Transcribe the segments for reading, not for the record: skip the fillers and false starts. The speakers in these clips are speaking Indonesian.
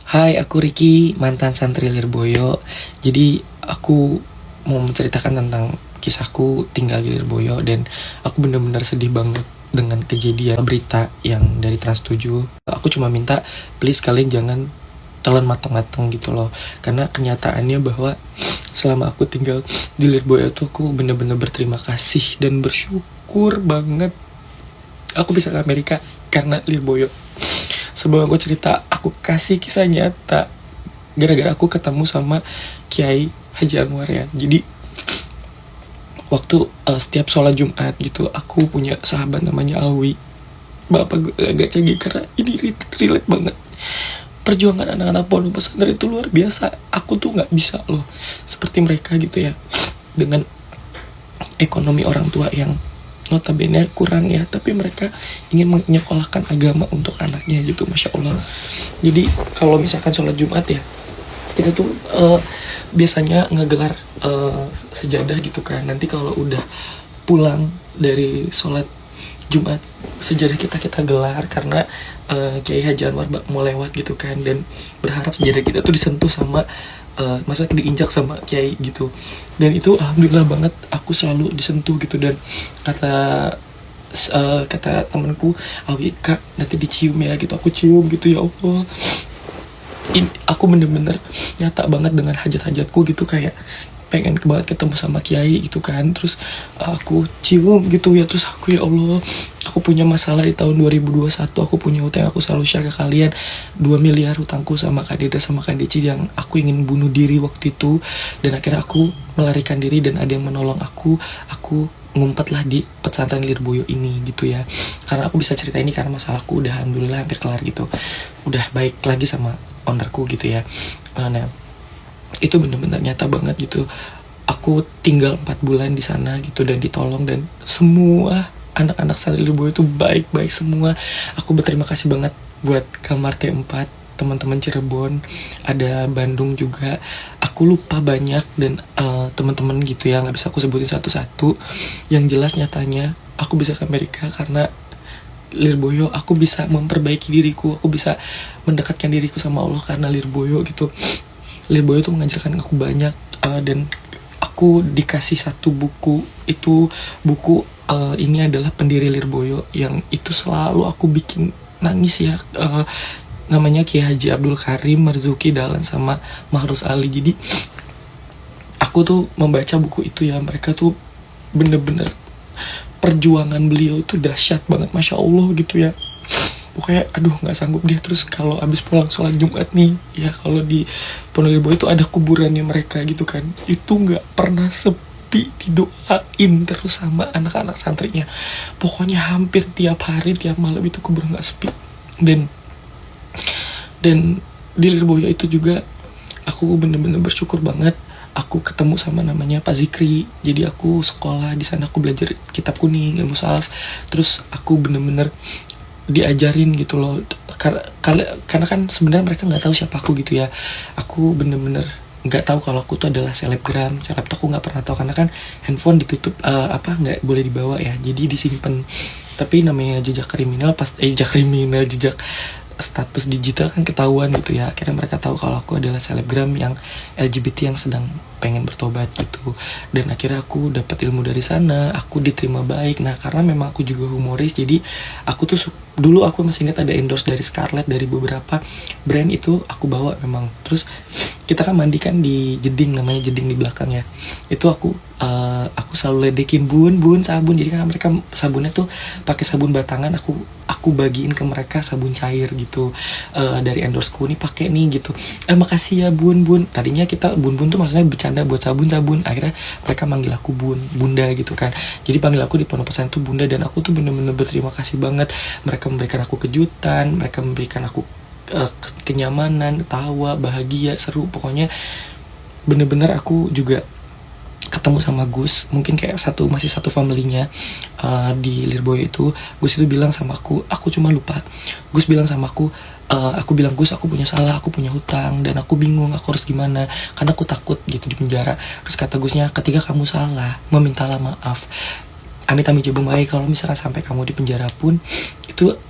Hai, aku Riki, mantan santri Lirboyo. Jadi aku mau menceritakan tentang kisahku tinggal di Lirboyo dan aku benar-benar sedih banget dengan kejadian berita yang dari Trans 7. Aku cuma minta please kalian jangan telan matang-matang gitu loh. Karena kenyataannya bahwa selama aku tinggal di Lirboyo tuh aku benar-benar berterima kasih dan bersyukur banget aku bisa ke Amerika karena Lirboyo. Sebelum aku cerita, aku kasih kisah nyata gara-gara aku ketemu sama Kiai Haji Anwar ya. Jadi waktu setiap sholat Jumat gitu, aku punya sahabat namanya Alwi. Bapak gue agak canggih karena ini relate banget. Perjuangan anak-anak pondok pesantren itu luar biasa. Aku tuh nggak bisa loh seperti mereka gitu ya, dengan ekonomi orang tua yang notabene kurang ya, tapi mereka ingin menyekolahkan agama untuk anaknya gitu, masya Allah. Jadi kalau misalkan sholat Jumat ya, kita tuh biasanya ngegelar sejadah gitu kan. Nanti kalau udah pulang dari sholat Jumat, sejadah kita gelar karena Kiai Haji Anwar mau lewat gitu kan, dan berharap sejadah kita tuh disentuh sama masa diinjak sama Kiai gitu. Dan itu alhamdulillah banget aku selalu disentuh gitu. Dan kata temanku, Awi kak nanti dicium ya gitu. Aku cium gitu, ya Allah, aku bener-bener nyata banget dengan hajat-hajatku gitu, kayak pengen banget ketemu sama Kiai gitu kan. Terus aku cium gitu ya. Terus aku, ya Allah, aku punya masalah di tahun 2021. Aku punya hutang, aku selalu share ke kalian 2 miliar hutangku sama Kak Deda sama Kak Deci, yang aku ingin bunuh diri waktu itu. Dan akhirnya aku melarikan diri dan ada yang menolong aku ngumpet lah di pesantren Lirboyo ini gitu ya. Karena aku bisa cerita ini karena masalahku udah alhamdulillah hampir kelar gitu, udah baik lagi sama ownerku gitu ya. Nah, itu bener-bener nyata banget gitu. Aku tinggal 4 bulan di sana gitu dan ditolong, dan semua anak-anak santri Lirboyo itu baik-baik semua. Aku berterima kasih banget buat kamar T4, teman-teman Cirebon, ada Bandung juga. Aku lupa banyak dan teman-teman gitu ya, nggak bisa aku sebutin satu-satu. Yang jelas nyatanya aku bisa ke Amerika karena Lirboyo. Aku bisa memperbaiki diriku, aku bisa mendekatkan diriku sama Allah karena Lirboyo gitu. Lirboyo tuh mengajarkan aku banyak, dan aku dikasih satu buku. Itu buku ini adalah pendiri Lirboyo, yang itu selalu aku bikin nangis ya. Namanya Kiai Haji Abdul Karim Marzuki Dahlan sama Mahrus Ali. Jadi aku tuh membaca buku itu ya, mereka tuh bener-bener perjuangan beliau tuh dahsyat banget, masya Allah gitu ya. Pokoknya aduh nggak sanggup dia. Terus kalau abis pulang sholat Jumat nih ya, kalau di Pondok Lirboyo itu ada kuburannya mereka gitu kan, itu nggak pernah sepi, didoain terus sama anak-anak santrinya. Pokoknya hampir tiap hari tiap malam itu kuburan nggak sepi. Dan di Lirboyo itu juga aku bener-bener bersyukur banget. Aku ketemu sama namanya Pak Zikri. Jadi aku sekolah di sana, aku belajar kitab kuning, ilmu salaf. Terus aku bener-bener diajarin gitu loh, karena kan sebenarnya mereka nggak tahu siapa aku gitu ya. Aku bener-bener nggak tahu kalau aku tuh adalah selebgram tuh aku nggak pernah tahu, karena kan handphone ditutup nggak boleh dibawa ya, jadi disimpan. Tapi namanya jejak status digital kan ketahuan gitu ya. Akhirnya mereka tahu kalau aku adalah selebgram yang LGBT yang sedang pengen bertobat gitu. Dan akhirnya aku dapat ilmu dari sana, aku diterima baik. Nah karena memang aku juga humoris, jadi aku tuh dulu aku masih ingat ada endorse dari Scarlett, dari beberapa brand itu aku bawa memang. Terus kita kan mandi kan di jeding, namanya jeding di belakang ya. Itu aku selalu ledekin bun sabun. Jadi kan mereka sabunnya tuh pakai sabun batangan, aku bagiin ke mereka sabun cair gitu, dari endorseku nih pakai nih gitu. Makasih ya bun. Tadinya kita bun tuh maksudnya bercanda buat sabun. Akhirnya mereka manggil aku bunda gitu kan. Jadi panggil aku di pondok pesantren tuh bunda, dan aku tuh bener-bener berterima kasih banget. Mereka memberikan aku kejutan, mereka memberikan aku kenyamanan, tawa, bahagia, seru. Pokoknya bener-bener aku juga ketemu sama Gus, mungkin kayak masih satu familynya di Lirboyo itu. Gus itu bilang sama aku cuma lupa. Gus bilang sama aku bilang, Gus aku punya salah, aku punya hutang, dan aku bingung aku harus gimana, karena aku takut gitu di penjara. Terus kata Gusnya, ketika kamu salah, memintalah maaf. Amit-amit jabung baik, kalau misalkan sampai kamu di penjara pun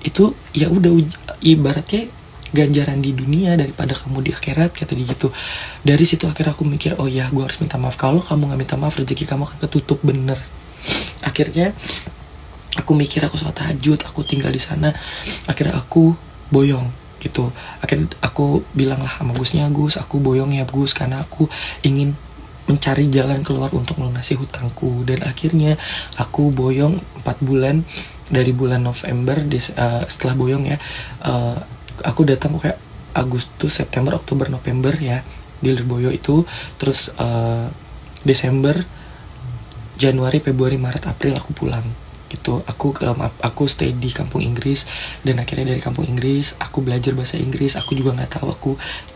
itu ya udah, ibaratnya ganjaran di dunia daripada kamu di akhirat, kata dia gitu. Dari situ akhirnya aku mikir, oh ya gue harus minta maaf. Kalau kamu gak minta maaf, rezeki kamu akan ketutup, bener. Akhirnya aku mikir, aku sholat tahajud, aku tinggal di sana. Akhirnya aku boyong gitu. Akhirnya aku bilang lah sama Gusnya, Gus aku boyong ya Gus, karena aku ingin mencari jalan keluar untuk melunasi hutangku. Dan akhirnya aku boyong 4 bulan. Dari bulan November setelah boyong ya, aku datang kayak Agustus, September, Oktober, November ya di Lirboyo itu. Terus Desember, Januari, Februari, Maret, April aku pulang gitu. Aku stay di kampung Inggris. Dan akhirnya dari kampung Inggris aku belajar bahasa Inggris. Aku juga nggak tahu, aku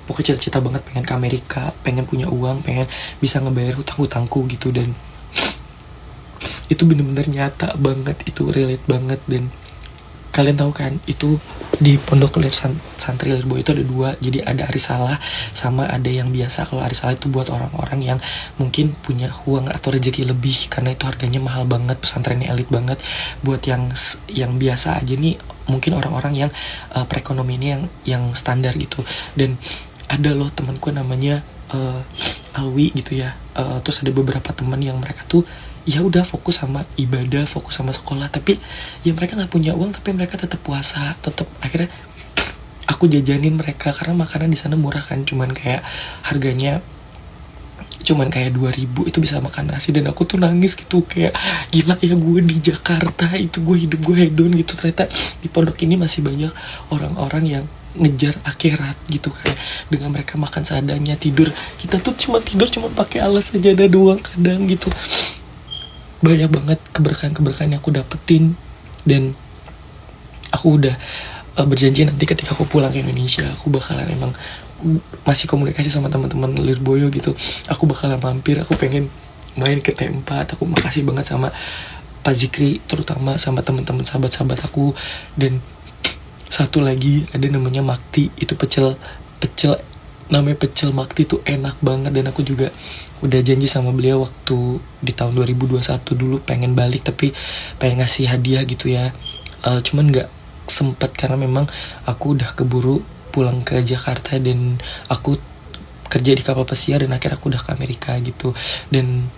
pokoknya cita-cita banget pengen ke Amerika, pengen punya uang, pengen bisa ngebayar hutang-hutangku gitu. Dan itu bener-bener nyata banget, itu relate banget. Dan kalian tahu kan, itu di pondok santri Lirboyo itu ada 2. Jadi ada Arisalah sama ada yang biasa. Kalau Arisalah itu buat orang-orang yang mungkin punya uang atau rezeki lebih, karena itu harganya mahal banget, pesantrennya elit banget. Buat yang biasa aja nih, mungkin orang-orang yang perekonomiannya yang standar gitu. Dan ada loh temanku namanya Alwi gitu ya. Terus ada beberapa teman yang mereka tuh ya udah fokus sama ibadah, fokus sama sekolah, tapi ya mereka nggak punya uang, tapi mereka tetap puasa, tetap. Akhirnya aku jajanin mereka karena makanan di sana murah kan, cuman kayak harganya cuman kayak 2.000 itu bisa makan nasi. Dan aku tuh nangis gitu, kayak gila ya, gue di Jakarta itu gue hidup gue hedon gitu, ternyata di pondok ini masih banyak orang-orang yang ngejar akhirat gitu kan, dengan mereka makan seadanya, tidur, kita tuh cuma pakai alas sajadah doang kadang gitu. Banyak banget keberkahan-keberkahan yang aku dapetin. Dan aku udah berjanji nanti ketika aku pulang ke Indonesia, aku bakalan emang masih komunikasi sama teman-teman Lirboyo gitu. Aku bakalan mampir, aku pengen main ke T4. Aku makasih banget sama Pak Zikri, terutama sama teman-teman sahabat-sahabat aku. Dan satu lagi ada namanya Makti, itu pecel namanya pecel Makti tuh enak banget. Dan aku juga udah janji sama beliau waktu di tahun 2021 dulu pengen balik, tapi pengen ngasih hadiah gitu ya. Cuman gak sempet karena memang aku udah keburu pulang ke Jakarta, dan aku kerja di kapal pesiar, dan akhirnya aku udah ke Amerika gitu. Dan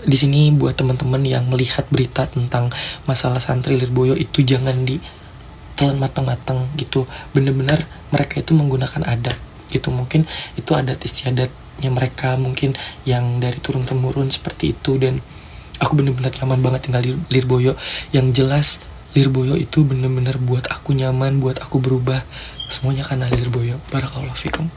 di sini buat teman-teman yang melihat berita tentang masalah santri Lirboyo itu jangan ditelan matang-matang gitu. Bener-bener mereka itu menggunakan adat gitu. Mungkin itu adat istiadatnya mereka, mungkin yang dari turun-temurun seperti itu. Dan aku bener-bener nyaman banget tinggal di Lirboyo. Yang jelas Lirboyo itu bener-bener buat aku nyaman, buat aku berubah. Semuanya karena Lirboyo. Barakallahu fikum.